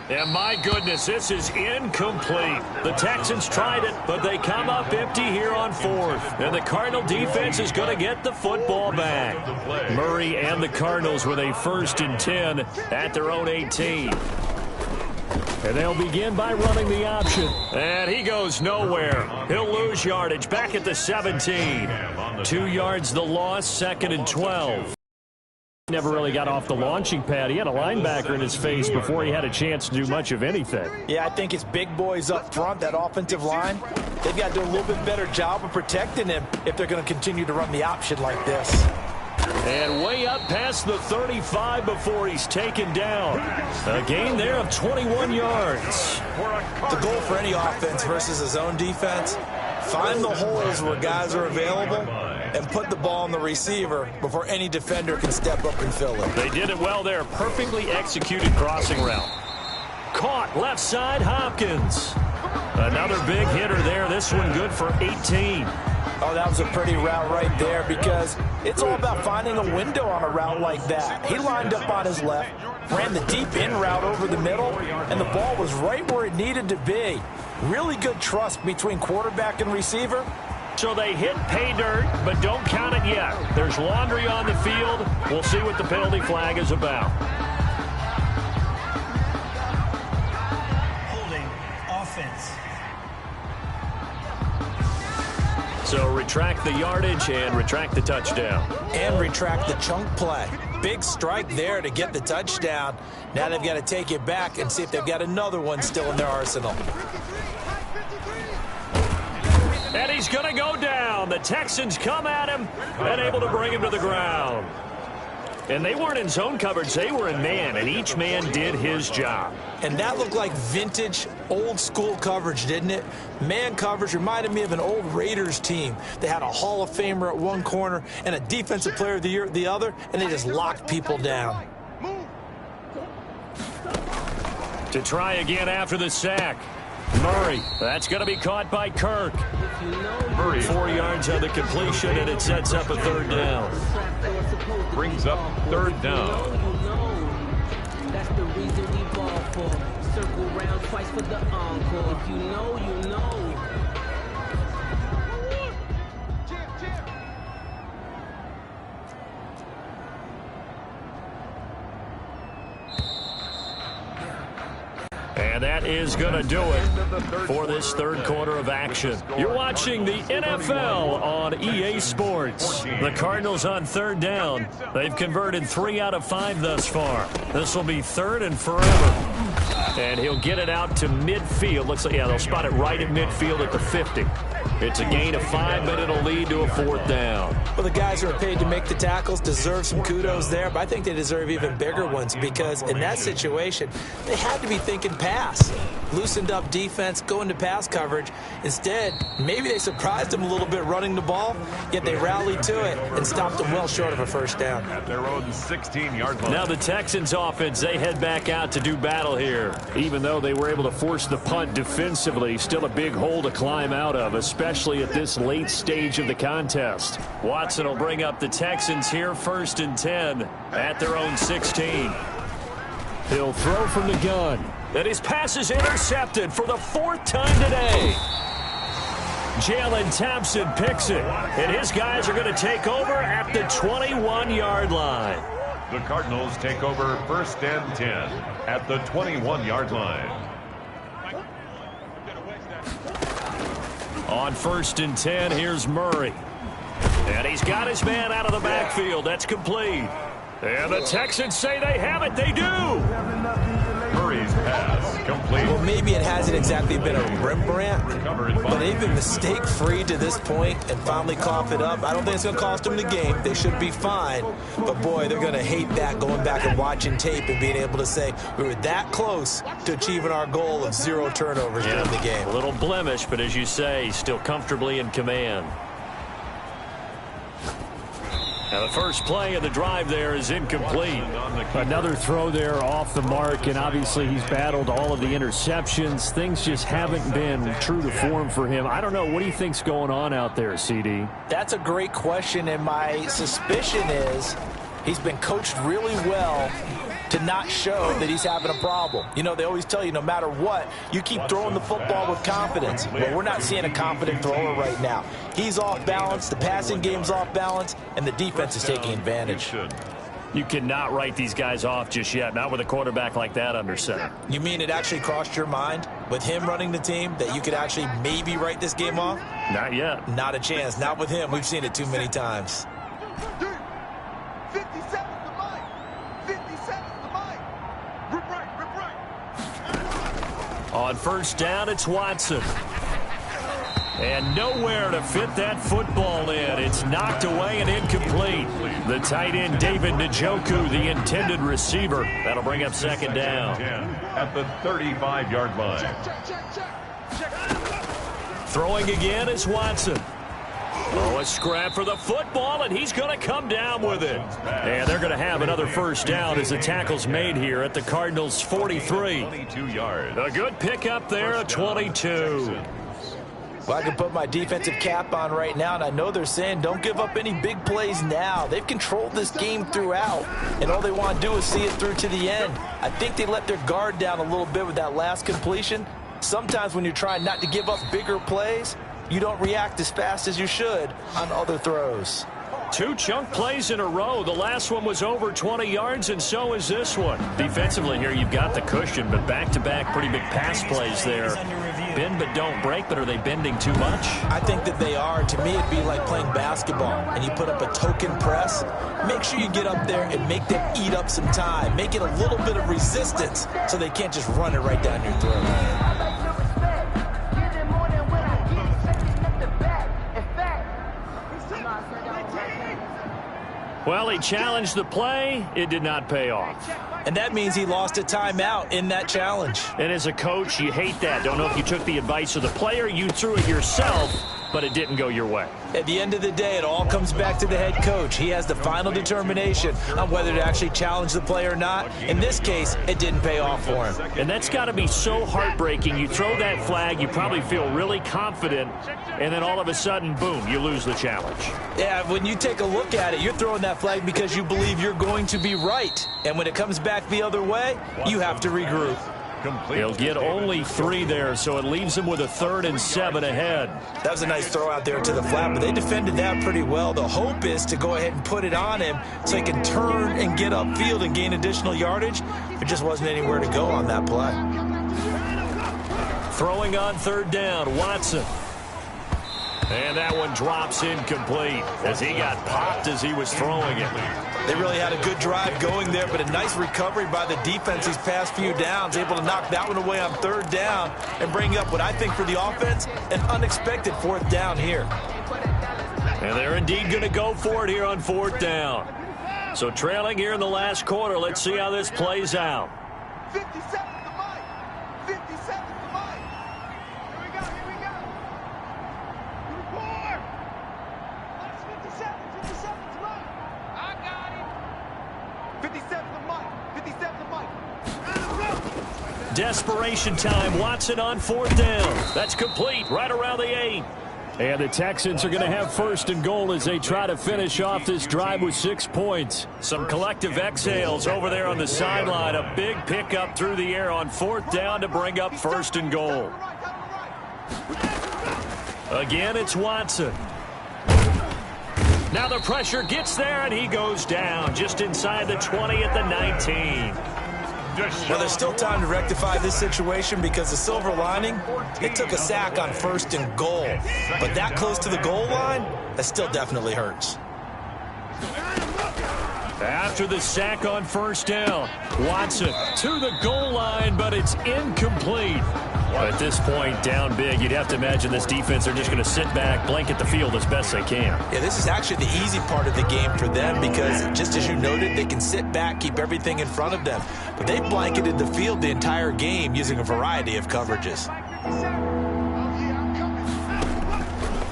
And my goodness, this is incomplete. The Texans tried it, but they come up empty here on fourth. And the Cardinal defense is going to get the football back. Murray and the Cardinals with a 1st and 10 at their own 18. And they'll begin by running the option. And he goes nowhere. He'll lose yardage back at the 17. 2 yards the loss, 2nd and 12. Never really got off the launching pad. He had a linebacker in his face before he had a chance to do much of anything. Yeah, I think it's big boys up front, that offensive line. They've got to do a little bit better job of protecting him if they're going to continue to run the option like this. And way up past the 35 before he's taken down. A gain there of 21 yards. The goal for any offense versus a zone defense, find the holes where guys are available and put the ball on the receiver before any defender can step up and fill it. They did it well there. Perfectly executed crossing route. Caught left side, Hopkins. Another big hitter there. This one good for 18. Oh, that was a pretty route right there, because it's all about finding a window on a route like that. He lined up on his left, ran the deep in route over the middle, and the ball was right where it needed to be. Really good trust between quarterback and receiver. So they hit pay dirt, but don't count it yet. There's laundry on the field. We'll see what the penalty flag is about. Holding offense. So retract the yardage and retract the touchdown. And retract the chunk play. Big strike there to get the touchdown. Now they've got to take it back and see if they've got another one still in their arsenal. And he's going to go down. The Texans come at him and able to bring him to the ground. And they weren't in zone coverage. They were in man, and each man did his job. And that looked like vintage, old-school coverage, didn't it? Man coverage reminded me of an old Raiders team. They had a Hall of Famer at one corner and a Defensive Player of the Year at the other, and they just locked people down. To try again after the sack. Murray, that's going to be caught by Kirk. Murray, 4 yards on the completion, and it sets up a third down. Brings up third down. That's the reason we ball for. Circle round twice for the encore. If you know, you know. And that is going to do it for this third quarter of action. You're watching the NFL on EA Sports. The Cardinals on third down. They've converted 3 out of 5 thus far. This will be third and forever. And he'll get it out to midfield. Looks like, yeah, they'll spot it right at midfield at the 50. It's a gain of 5, but it'll lead to a 4th down. Well, the guys who are paid to make the tackles deserve some kudos there, but I think they deserve even bigger ones because in that situation, they had to be thinking pass. Loosened up defense, go into pass coverage. Instead, maybe they surprised them a little bit running the ball, yet they rallied to it and stopped them well short of a first down. At their own 16-yard line. Now the Texans offense, they head back out to do battle here. Even though they were able to force the punt defensively, still a big hole to climb out of, especially at this late stage of the contest. Watson will bring up the Texans here, 1st and 10 at their own 16. He'll throw from the gun. And his pass is intercepted for the 4th time today. Jalen Thompson picks it, and his guys are going to take over at the 21-yard line. The Cardinals take over 1st and 10 at the 21-yard line. On 1st and 10, here's Murray. And he's got his man out of the backfield. That's complete. And the Texans say they have it. They do. Murray's pass complete. Well, maybe it hasn't exactly been a Rembrandt, but they've been mistake-free to this point and finally cough it up. I don't think it's going to cost them the game. They should be fine. But, boy, they're going to hate that going back and watching tape and being able to say we were that close to achieving our goal of 0 turnovers during the game. A little blemish, but as you say, still comfortably in command. Now the first play of the drive there is incomplete. Another throw there off the mark, and obviously he's battled all of the interceptions. Things just haven't been true to form for him. I don't know. What do you think's going on out there, CD? That's a great question, and my suspicion is he's been coached really well to not show that he's having a problem. You know, they always tell you no matter what, you keep throwing the football with confidence. Well, we're not seeing a confident thrower right now. He's off balance, the passing game's off balance, and the defense is taking advantage. You cannot write these guys off just yet, not with a quarterback like that under center. You mean it actually crossed your mind with him running the team that you could actually maybe write this game off? Not yet. Not a chance. Not with him. We've seen it too many times. On 1st down, it's Watson. And nowhere to fit that football in. It's knocked away and incomplete. The tight end, David Njoku, the intended receiver. That'll bring up 2nd down. At the 35-yard line. Throwing again is Watson. Oh, a scrap for the football, and he's going to come down with it. And they're going to have another 1st down as the tackle's made here at the Cardinals' 43. 22 yards. A good pickup there at 22. Well, I can put my defensive cap on right now, and I know they're saying don't give up any big plays now. They've controlled this game throughout, and all they want to do is see it through to the end. I think they let their guard down a little bit with that last completion. Sometimes when you're trying not to give up bigger plays, you don't react as fast as you should on other throws. 2 chunk plays in a row. The last one was over 20 yards, and so is this one. Defensively here, you've got the cushion, but back-to-back pretty big pass plays there. Bend but don't break, but are they bending too much? I think that they are. To me, it'd be like playing basketball, and you put up a token press. Make sure you get up there and make them eat up some time. Make it a little bit of resistance so they can't just run it right down your throat. Well, he challenged the play. It did not pay off. And that means he lost a timeout in that challenge. And as a coach, you hate that. Don't know if you took the advice of the player, you threw it yourself, but it didn't go your way. At the end of the day, it all comes back to the head coach. He has the final determination on whether to actually challenge the play or not. In this case, it didn't pay off for him. And that's got to be so heartbreaking. You throw that flag, you probably feel really confident, and then all of a sudden, boom, you lose the challenge. Yeah, when you take a look at it, you're throwing that flag because you believe you're going to be right. And when it comes back the other way, you have to regroup. He'll get only 3 there, so it leaves him with a 3rd and 7 ahead. That was a nice throw out there to the flat, but they defended that pretty well. The hope is to go ahead and put it on him so he can turn and get upfield and gain additional yardage. There just wasn't anywhere to go on that play. Throwing on 3rd down, Watson. And that one drops incomplete as he got popped as he was throwing it. They really had a good drive going there, but a nice recovery by the defense these past few downs, able to knock that one away on 3rd down and bring up what I think for the offense, an unexpected 4th down here. And they're indeed going to go for it here on 4th down. So trailing here in the last quarter, let's see how this plays out. 57 to Mike. 57 to Mike. Here we go. Here we go. 4. That's 57. 57 to Mike. I got it. 57 to Mike. 57 to Mike. Desperation time. Watson on 4th down. That's complete right around the 8. And the Texans are going to have 1st and goal as they try to finish off this drive with 6 points. Some collective exhales over there on the sideline. A big pickup through the air on 4th down to bring up 1st and goal. Again, it's Watson. Now the pressure gets there, and he goes down just inside the 20 at the 19. Well, there's still time to rectify this situation because the silver lining, it took a sack on 1st and goal. But that close to the goal line, that still definitely hurts. After the sack on 1st down, Watson to the goal line, but it's incomplete. At this point, down big, you'd have to imagine this defense are just going to sit back, blanket the field as best they can. Yeah, this is actually the easy part of the game for them because, just as you noted, they can sit back, keep everything in front of them. But they blanketed the field the entire game using a variety of coverages.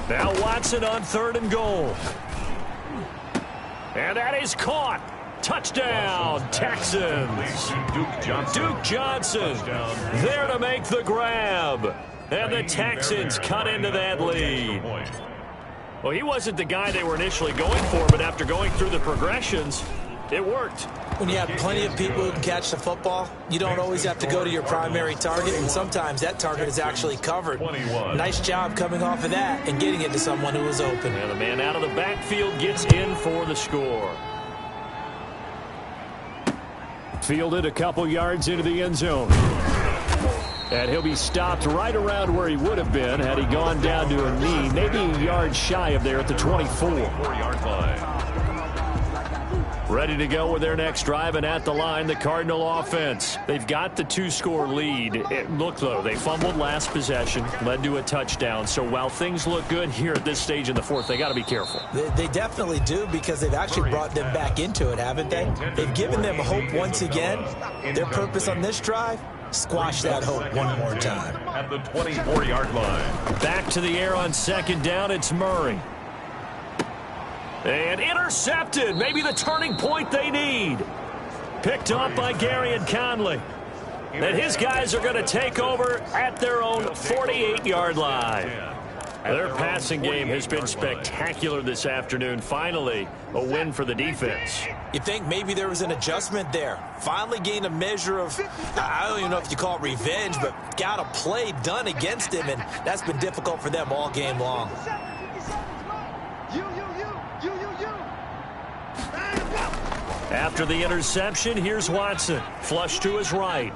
Now Watson on 3rd and goal. And that is caught. Touchdown, Texans. Duke Johnson there to make the grab. And the Texans cut into that lead. Well, he wasn't the guy they were initially going for, but after going through the progressions, it worked. When you have plenty of people who can catch the football, you don't always have to go to your primary target, and sometimes that target is actually covered. Nice job coming off of that and getting it to someone who was open. And the man out of the backfield gets in for the score. Fielded a couple yards into the end zone. And he'll be stopped right around where he would have been had he gone down to a knee, maybe a yard shy of there at the 24-yard line. Ready to go with their next drive, and at the line, the Cardinal offense. They've got the 2-score lead. Look, though, they fumbled last possession, led to a touchdown. So while things look good here at this stage in the 4th, they got to be careful. They definitely do because they've actually brought them back into it, haven't they? They've given them hope once again. Their purpose on this drive, squash that hope one more time. At the 24-yard line. Back to the air on 2nd down, it's Murray. And intercepted. Maybe the turning point they need. Picked up by Gary and Conley. And his guys are going to take over at their own 48-yard line. Their passing game has been spectacular this afternoon. Finally, a win for the defense. You think maybe there was an adjustment there. Finally gained a measure of, I don't even know if you call it revenge, but got a play done against him, and that's been difficult for them all game long. After the interception, here's Watson. Flush to his right.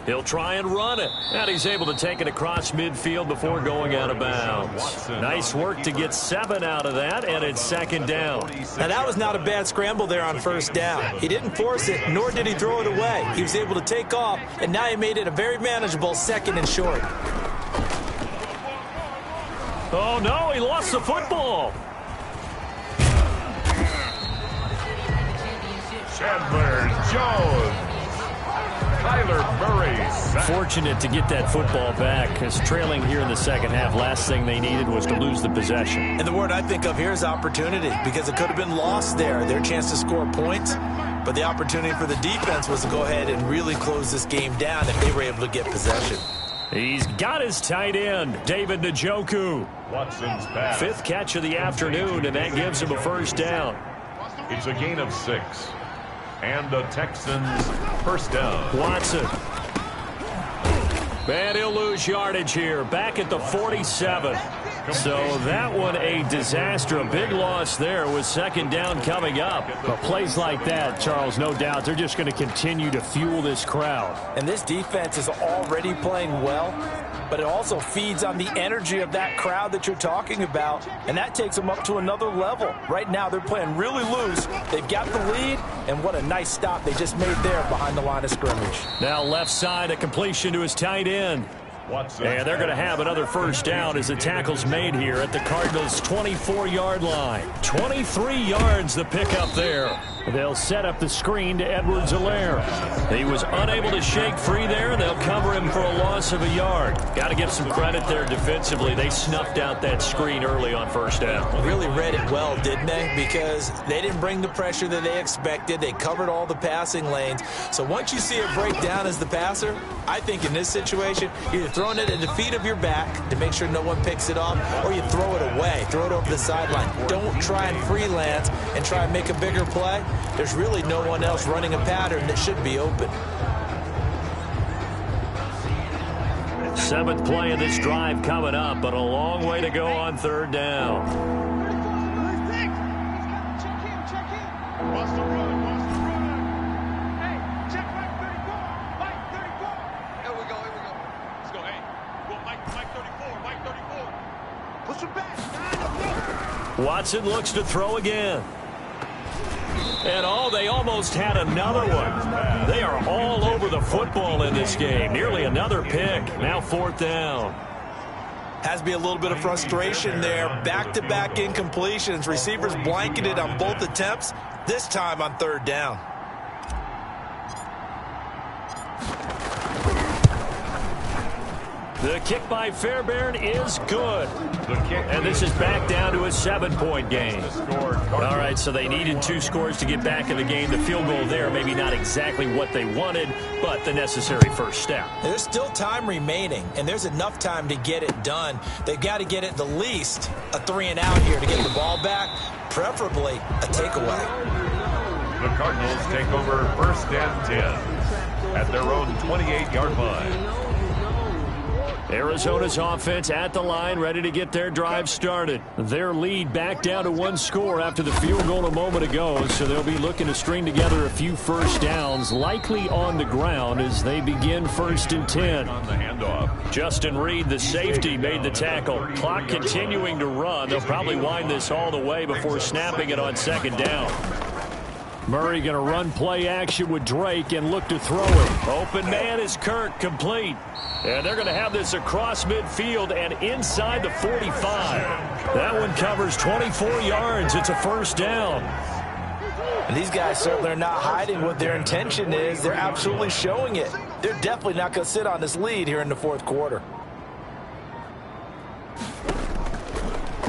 He'll try and run it. And he's able to take it across midfield before going out of bounds. Nice work to get 7 out of that, and it's 2nd down. Now, that was not a bad scramble there on 1st down. He didn't force it, nor did he throw it away. He was able to take off, and now he made it a very manageable 2nd and short. Oh, no, he lost the football. Chandler Jones. Kyler Murray. Fortunate to get that football back, as trailing here in the 2nd half. Last thing they needed was to lose the possession. And the word I think of here is opportunity, because it could have been lost there. Their chance to score points, but the opportunity for the defense was to go ahead and really close this game down if they were able to get possession. He's got his tight end, David Njoku. Watson's pass. 5th catch of the afternoon, and that gives him a 1st down. It's a gain of 6. And the Texans 1st down. Watson. And he'll lose yardage here. Back at the 47. So that one a disaster. A big loss there with 2nd down coming up. But plays like that, Charles, no doubt, they're just going to continue to fuel this crowd. And this defense is already playing well. but it also feeds on the energy of that crowd that you're talking about, and that takes them up to another level. Right now, they're playing really loose. They've got the lead, and what a nice stop they just made there behind the line of scrimmage. Now left side, a completion to his tight end. And they're going to have another first down as the tackle's made here at the Cardinals' 24-yard line. 23 yards the pickup there. They'll set up the screen to Edwards-Helaire. He was unable to shake free there. They'll cover him for a loss of a yard. Got to give some credit there defensively. They snuffed out that screen early on first down. Really read it well, didn't they? Because they didn't bring the pressure that they expected. They covered all the passing lanes. So once you see it break down as the passer, I think in this situation, you're throwing it at the feet of your back to make sure no one picks it off, or you throw it away. Throw it over the sideline. Don't try and freelance and try and make a bigger play. There's really no one else running a pattern that should be open. 7th play of this drive coming up, but a long way to go on third down. Check in. Watch the run. Hey, check Mike 34. Mike 34. Here we go. Let's go. Hey, go Mike 34. Push him back. Watson looks to throw again. And they almost had another one. They are all over the football in this game. Nearly another pick. Now 4th down. Has to be a little bit of frustration there. Back-to-back incompletions. Receivers blanketed on both attempts, this time on 3rd down. The kick by Fairbairn is good. And this is back down to a 7-point game. All right, so they needed 2 scores to get back in the game. The field goal there, maybe not exactly what they wanted, but the necessary first step. There's still time remaining, and there's enough time to get it done. They've got to get at the least a 3-and-out here to get the ball back, preferably a takeaway. The Cardinals take over 1st and 10 at their own 28-yard line. Arizona's offense at the line, ready to get their drive started. Their lead back down to 1 score after the field goal a moment ago, so they'll be looking to string together a few first downs, likely on the ground as they begin 1st and 10. On the handoff. Justin Reed, the safety, made the tackle. Clock continuing to run. They'll probably wind this all the way before snapping it on 2nd down. Murray going to run play action with Drake and look to throw it. Open man is Kirk, complete. And they're going to have this across midfield and inside the 45. That one covers 24 yards. It's a first down. And these guys certainly are not hiding what their intention is. They're absolutely showing it. They're definitely not going to sit on this lead here in the 4th quarter.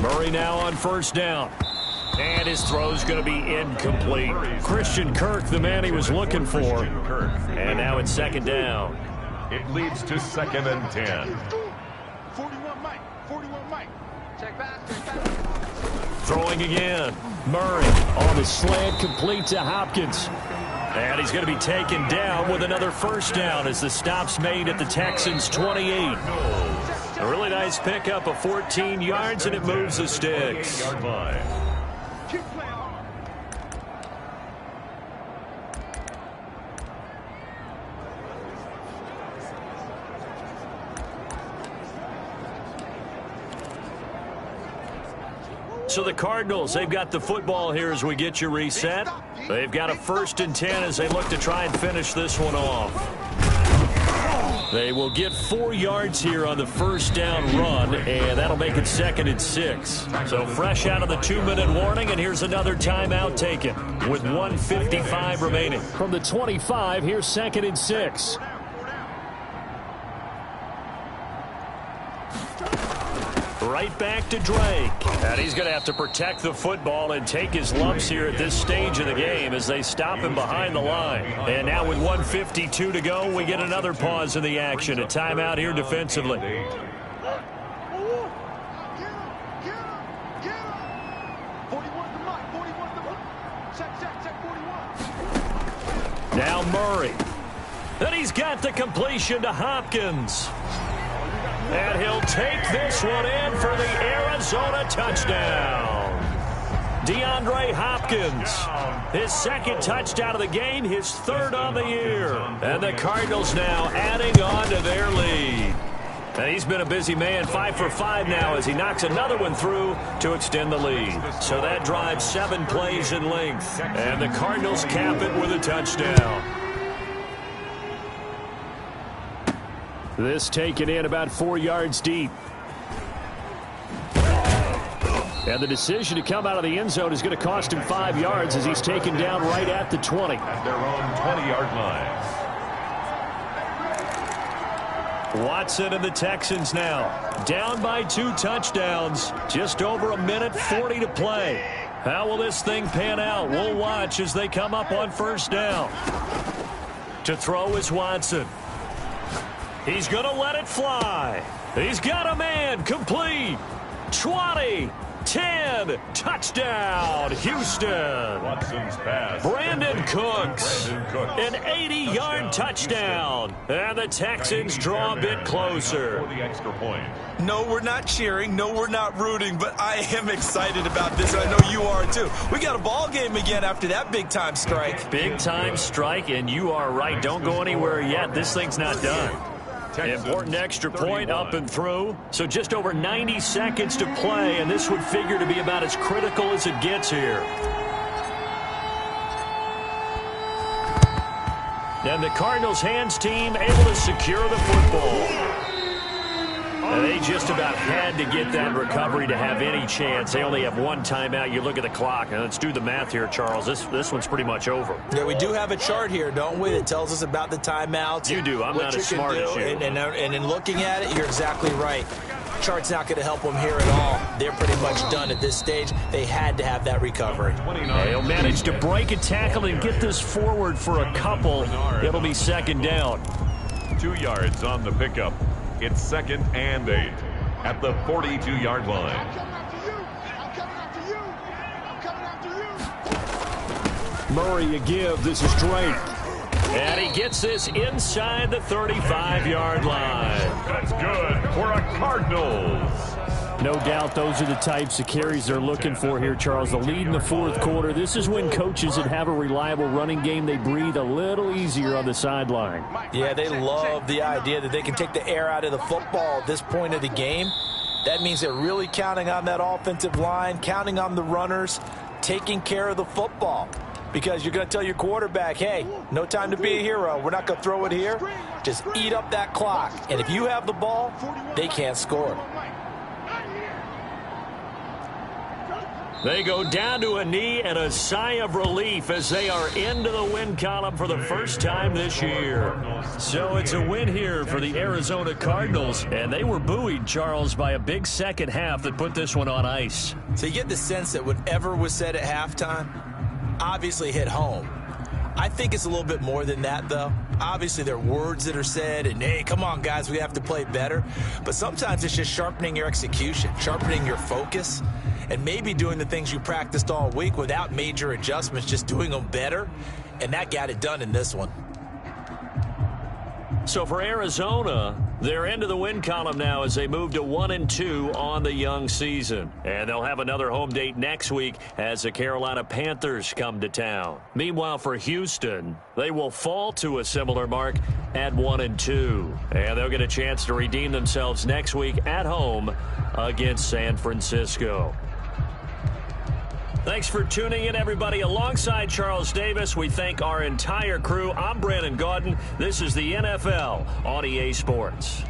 Murray now on first down. And his throw's going to be incomplete. Christian Kirk, the man he was looking for. And now it's 2nd down. It leads to 2nd and 10. 41 Mike. Check back. Throwing again. Murray on the slant, complete to Hopkins. And he's going to be taken down with another first down as the stop's made at the Texans' 28. A really nice pickup of 14 yards, and it moves the sticks. So the Cardinals, they've got the football here as we get you reset. They've got a 1st and 10 as they look to try and finish this one off. They will get 4 yards here on the first down run, and that'll make it 2nd and 6. So fresh out of the 2-minute warning, and here's another timeout taken with 1:55 remaining. From the 25, here's 2nd and 6. Right back to Drake. And he's going to have to protect the football and take his lumps here at this stage of the game as they stop him behind the line. And now with 1:52 to go, we get another pause in the action. A timeout here defensively. Now Murray. And he's got the completion to Hopkins. And he'll take this one in for the Arizona touchdown. DeAndre Hopkins, his 2nd touchdown of the game, his 3rd on the year. And the Cardinals now adding on to their lead. And he's been a busy man, 5 for 5 now as he knocks another one through to extend the lead. So that drives 7 plays in length. And the Cardinals cap it with a touchdown. This taken in about 4 yards deep. And the decision to come out of the end zone is going to cost him 5 yards as he's taken down right at the 20. At their own 20-yard line. Watson and the Texans now down by 2 touchdowns. Just over a minute 40 to play. How will this thing pan out? We'll watch as they come up on first down. To throw is Watson. He's going to let it fly. He's got a man. Complete. 20. 10, touchdown, Houston. Watson's pass. Brandon Cooks, an 80-yard touchdown. And the Texans draw a bit closer. For the extra point. No, we're not cheering. No, we're not rooting. But I am excited about this. I know you are, too. We got a ball game again after that big-time strike. Big-time strike, and you are right. Don't go anywhere yet. This thing's not done. Important extra point up and through. So just over 90 seconds to play, and this would figure to be about as critical as it gets here. And the Cardinals hands team able to secure the football. And they just about had to get that recovery to have any chance. They only have 1 timeout. You look at the clock. Now let's do the math here, Charles. This one's pretty much over. Yeah, we do have a chart here, don't we, that tells us about the timeouts. You do. I'm not as smart as you. And in looking at it, you're exactly right. Chart's not going to help them here at all. They're pretty much done at this stage. They had to have that recovery. They'll manage to break a tackle and get this forward for a couple. It'll be second down. 2 yards on the pickup. It's 2nd and 8 at the 42-yard line. I'm coming after you. Murray a give. This is Drake. And he gets this inside the 35-yard line. That's good for a Cardinals. No doubt those are the types of carries they're looking for here, Charles. The lead in the 4th quarter. This is when coaches that have a reliable running game, they breathe a little easier on the sideline. Yeah, they love the idea that they can take the air out of the football at this point of the game. That means they're really counting on that offensive line, counting on the runners, taking care of the football. Because you're going to tell your quarterback, hey, no time to be a hero. We're not going to throw it here. Just eat up that clock. And if you have the ball, they can't score. They go down to a knee and a sigh of relief as they are into the win column for the first time this year. So it's a win here for the Arizona Cardinals, and they were buoyed, Charles, by a big second half that put this one on ice. So you get the sense that whatever was said at halftime obviously hit home. I think it's a little bit more than that, though. Obviously, there are words that are said, and, hey, come on, guys, we have to play better. But sometimes it's just sharpening your execution, sharpening your focus, and maybe doing the things you practiced all week without major adjustments, just doing them better. And that got it done in this one. So for Arizona, they're into the win column now as they move to 1-2 on the young season. And they'll have another home date next week as the Carolina Panthers come to town. Meanwhile, for Houston, they will fall to a similar mark at 1-2. And they'll get a chance to redeem themselves next week at home against San Francisco. Thanks for tuning in, everybody. Alongside Charles Davis, we thank our entire crew. I'm Brandon Gaudin. This is the NFL on EA Sports.